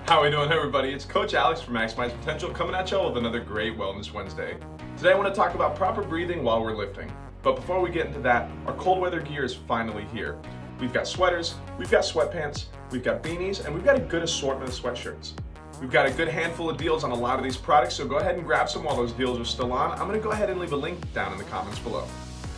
How we doing, everybody? It's Coach Alex from Maximize Potential coming at y'all with another great Wellness Wednesday. Today I want to talk about proper breathing while we're lifting. But before we get into that, our cold weather gear is finally here. We've got sweaters, we've got sweatpants, we've got beanies, and we've got a good assortment of sweatshirts. We've got a good handful of deals on a lot of these products, so go ahead and grab some while those deals are still on. I'm going to go ahead and leave a link down in the comments below.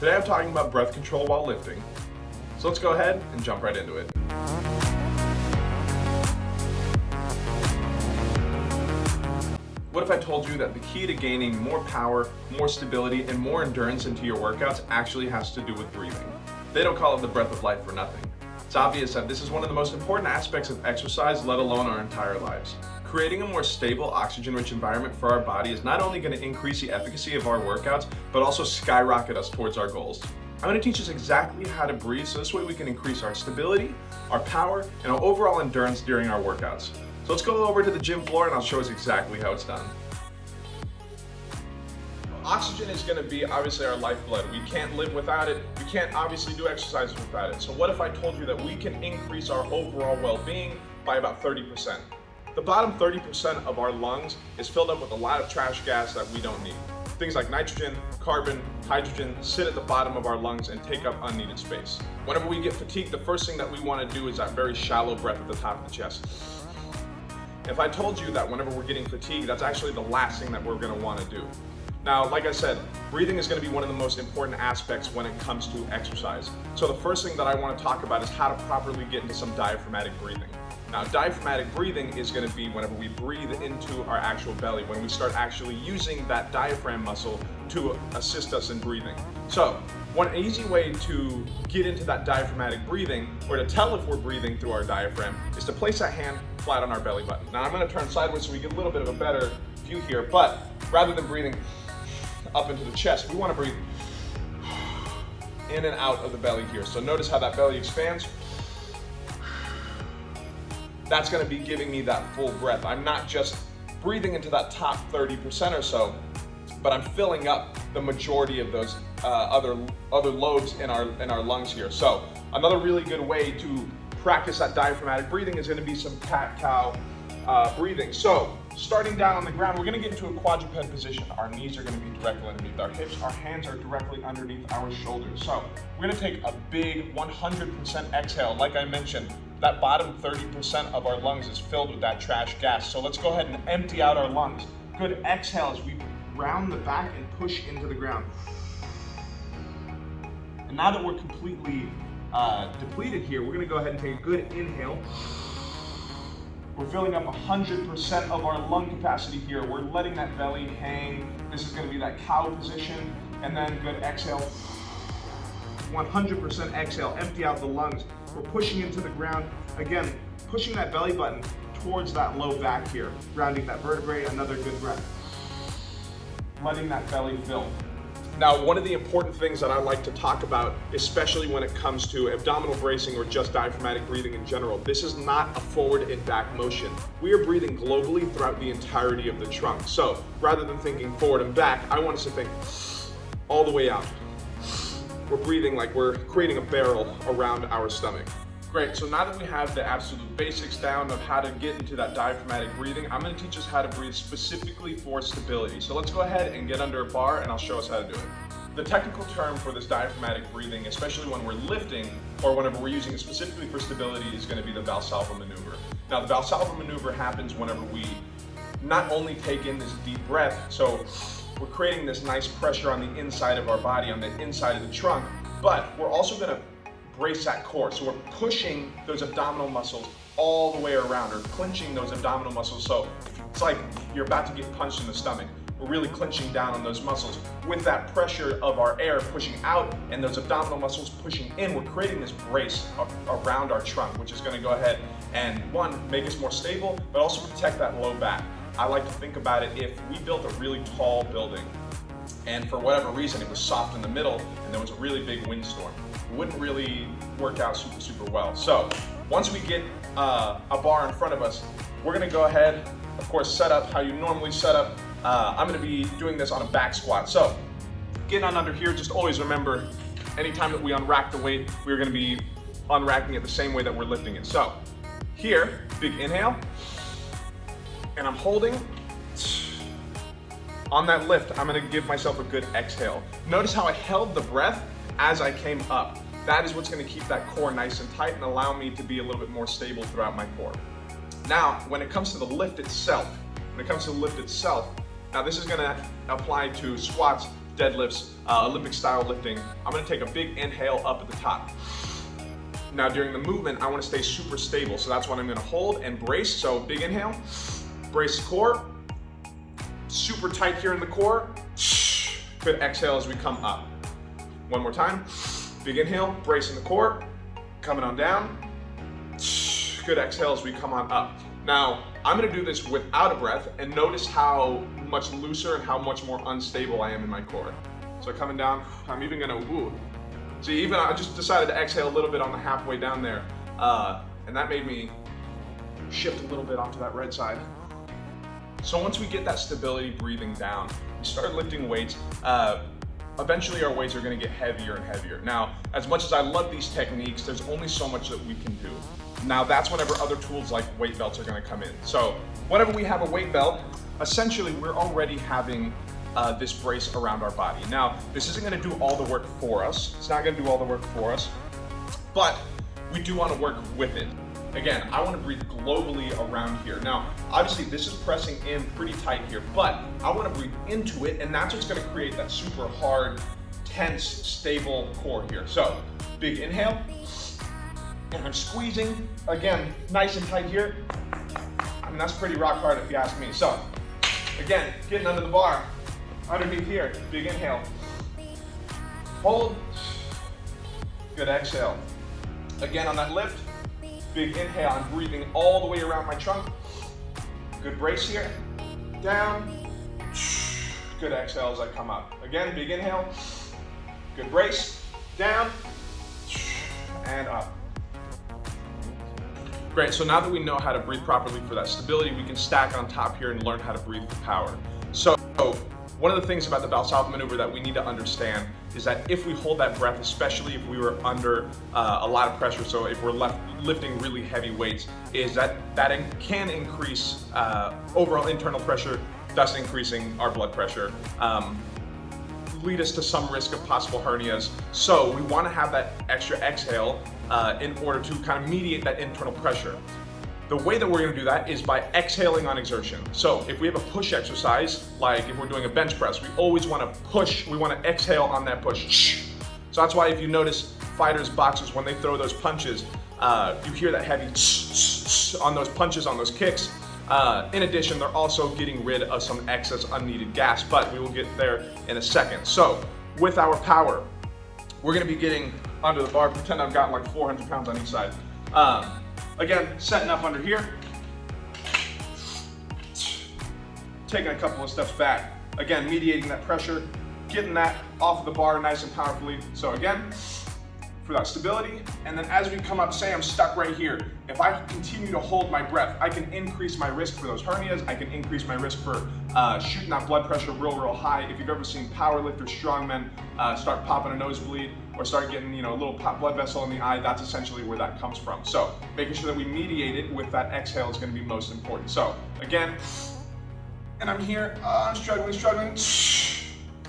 Today I'm talking about breath control while lifting. So let's go ahead and jump right into it. What if I told you that the key to gaining more power, more stability, and more endurance into your workouts actually has to do with breathing? They don't call it the breath of life for nothing. It's obvious that this is one of the most important aspects of exercise, let alone our entire lives. Creating a more stable, oxygen-rich environment for our body is not only going to increase the efficacy of our workouts, but also skyrocket us towards our goals. I'm going to teach us exactly how to breathe so this way we can increase our stability, our power, and our overall endurance during our workouts. So let's go over to the gym floor and I'll show us exactly how it's done. Oxygen is going to be obviously our lifeblood. We can't live without it. We can't obviously do exercises without it. So what if I told you that we can increase our overall well-being by about 30%? The bottom 30% of our lungs is filled up with a lot of trash gas that we don't need. Things like nitrogen, carbon, hydrogen sit at the bottom of our lungs and take up unneeded space. Whenever we get fatigued, the first thing that we want to do is that very shallow breath at the top of the chest. If I told you that whenever we're getting fatigued, that's actually the last thing that we're going to want to do. Now, like I said, breathing is going to be one of the most important aspects when it comes to exercise. So the first thing that I want to talk about is how to properly get into some diaphragmatic breathing. Now, diaphragmatic breathing is going to be whenever we breathe into our actual belly, when we start actually using that diaphragm muscle to assist us in breathing. So, one easy way to get into that diaphragmatic breathing, or to tell if we're breathing through our diaphragm, is to place that hand flat on our belly button. Now, I'm going to turn sideways so we get a little bit of a better view here, but rather than breathing up into the chest, we want to breathe in and out of the belly here. So notice how that belly expands. That's going to be giving me that full breath. I'm not just breathing into that top 30% or so, but I'm filling up the majority of those other lobes in our lungs here. So another really good way to practice that diaphragmatic breathing is going to be some cat-cow breathing. So starting down on the ground, we're going to get into a quadruped position. Our knees are going to be directly underneath our hips. Our hands are directly underneath our shoulders. So we're going to take a big 100% exhale. Like I mentioned, that bottom 30% of our lungs is filled with that trash gas. So let's go ahead and empty out our lungs. Good exhale as we round the back and push into the ground. And now that we're completely depleted here, we're going to go ahead and take a good inhale. We're filling up 100% of our lung capacity here. We're letting that belly hang. This is going to be that cow position. And then good exhale. 100% exhale, empty out the lungs. We're pushing into the ground. Again, pushing that belly button towards that low back here. Rounding that vertebrae, another good breath. Letting that belly fill. Now, one of the important things that I like to talk about, especially when it comes to abdominal bracing or just diaphragmatic breathing in general, this is not a forward and back motion. We are breathing globally throughout the entirety of the trunk. So rather than thinking forward and back, I want us to think all the way out. We're breathing like we're creating a barrel around our stomach. Great, so now that we have the absolute basics down of how to get into that diaphragmatic breathing, I'm going to teach us how to breathe specifically for stability. So let's go ahead and get under a bar and I'll show us how to do it. The technical term for this diaphragmatic breathing, especially when we're lifting or whenever we're using it specifically for stability, is going to be the Valsalva maneuver. Now, the Valsalva maneuver happens whenever we not only take in this deep breath, so we're creating this nice pressure on the inside of our body, on the inside of the trunk, but we're also going to brace that core. So we're pushing those abdominal muscles all the way around, or clenching those abdominal muscles. So it's like you're about to get punched in the stomach. We're really clenching down on those muscles. With that pressure of our air pushing out and those abdominal muscles pushing in, we're creating this brace around our trunk, which is going to go ahead and, one, make us more stable, but also protect that low back. I like to think about it, if we built a really tall building and for whatever reason it was soft in the middle and there was a really big windstorm, it wouldn't really work out super well. So once we get a bar in front of us, we're going to go ahead, of course, set up how you normally set up. I'm going to be doing this on a back squat. So getting on under here, just always remember, anytime that we unrack the weight, we're going to be unracking it the same way that we're lifting it. So here, big inhale, and I'm holding. On that lift, I'm gonna give myself a good exhale. Notice how I held the breath as I came up. That is what's gonna keep that core nice and tight and allow me to be a little bit more stable throughout my core. Now, when it comes to the lift itself, now this is gonna apply to squats, deadlifts, Olympic style lifting. I'm gonna take a big inhale up at the top. Now during the movement, I wanna stay super stable. So that's what I'm gonna hold and brace. So big inhale, brace the core, super tight here in the core. Good exhale as we come up. One more time, big inhale, bracing the core, coming on down. Good exhale as we come on up. Now, I'm gonna do this without a breath and notice how much looser and how much more unstable I am in my core. So coming down, I'm even gonna woo. See, even I just decided to exhale a little bit on the halfway down there. And that made me shift a little bit onto that right side. So once we get that stability breathing down, we start lifting weights. Eventually our weights are gonna get heavier and heavier. Now, as much as I love these techniques, there's only so much that we can do. Now that's whenever other tools like weight belts are gonna come in. So whenever we have a weight belt, essentially we're already having this brace around our body. Now, this isn't gonna do all the work for us. It's not gonna do all the work for us, but we do wanna work with it. Again, I wanna breathe globally around here. Now, obviously this is pressing in pretty tight here, but I wanna breathe into it, and that's what's gonna create that super hard, tense, stable core here. So, big inhale, and I'm squeezing, again, nice and tight here. I mean, that's pretty rock hard if you ask me. So, again, getting under the bar, underneath here, big inhale. Hold, good exhale. Again on that lift, big inhale, I'm breathing all the way around my trunk. Good brace here, down, good exhale as I come up. Again, big inhale, good brace, down, and up. Great, so now that we know how to breathe properly for that stability, we can stack on top here and learn how to breathe for power. So, one of the things about the Valsalva maneuver that we need to understand is that if we hold that breath, especially if we were under a lot of pressure, so if we're lifting really heavy weights, is that can increase overall internal pressure, thus increasing our blood pressure, lead us to some risk of possible hernias. So we want to have that extra exhale in order to kind of mediate that internal pressure. The way that we're going to do that is by exhaling on exertion. So if we have a push exercise, like if we're doing a bench press, we always want to push, we want to exhale on that push. So that's why if you notice fighters, boxers, when they throw those punches, you hear that heavy on those punches, on those kicks. In addition, they're also getting rid of some excess unneeded gas, but we will get there in a second. So with our power, we're going to be getting under the bar. Pretend I've got like 400 pounds on each side. Again, setting up under here, taking a couple of steps back. Again, mediating that pressure, getting that off of the bar nice and powerfully. So again, for that stability, and then as we come up, say I'm stuck right here, if I continue to hold my breath, I can increase my risk for those hernias, I can increase my risk for shooting that blood pressure real high. If you've ever seen powerlifters, strongmen start popping a nosebleed or start getting a little blood vessel in the eye, that's essentially where that comes from. So making sure that we mediate it with that exhale is gonna be most important. So again, and I'm here, I'm struggling.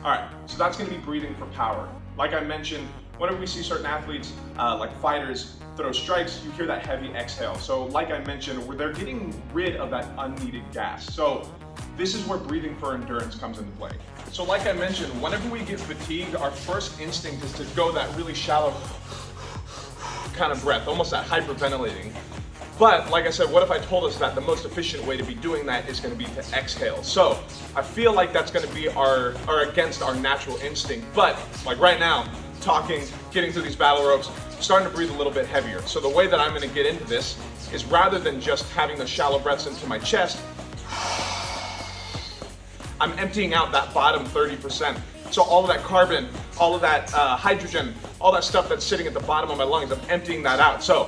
All right, so that's gonna be breathing for power. Like I mentioned, whenever we see certain athletes, like fighters, throw strikes, you hear that heavy exhale. So like I mentioned, they're getting rid of that unneeded gas. So this is where breathing for endurance comes into play. So like I mentioned, whenever we get fatigued, our first instinct is to go that really shallow kind of breath, almost that hyperventilating. But like I said, what if I told us that the most efficient way to be doing that is going to be to exhale? So I feel like that's going to be against our natural instinct. But like right now, talking, getting through these battle ropes, starting to breathe a little bit heavier. So the way that I'm going to get into this is rather than just having the shallow breaths into my chest, I'm emptying out that bottom 30%. So all of that carbon, all of that hydrogen, all that stuff that's sitting at the bottom of my lungs, I'm emptying that out. So,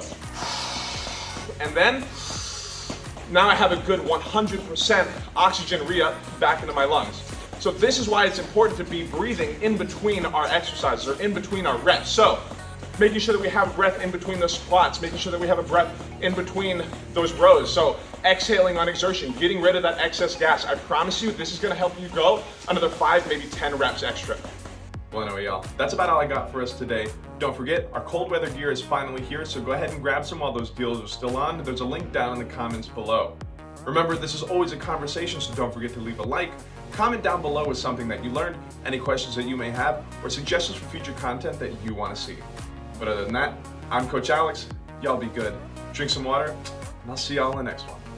and then, now I have a good 100% oxygen re-up back into my lungs. So this is why it's important to be breathing in between our exercises or in between our reps. So making sure that we have breath in between those squats, making sure that we have a breath in between those rows. So exhaling on exertion, getting rid of that excess gas. I promise you, this is gonna help you go another 5, maybe 10 reps extra. Well, anyway, y'all, that's about all I got for us today. Don't forget, our cold weather gear is finally here, so go ahead and grab some while those deals are still on. There's a link down in the comments below. Remember, this is always a conversation, so don't forget to leave a like. Comment down below with something that you learned, any questions that you may have, or suggestions for future content that you want to see. But other than that, I'm Coach Alex. Y'all be good. Drink some water, and I'll see y'all in the next one.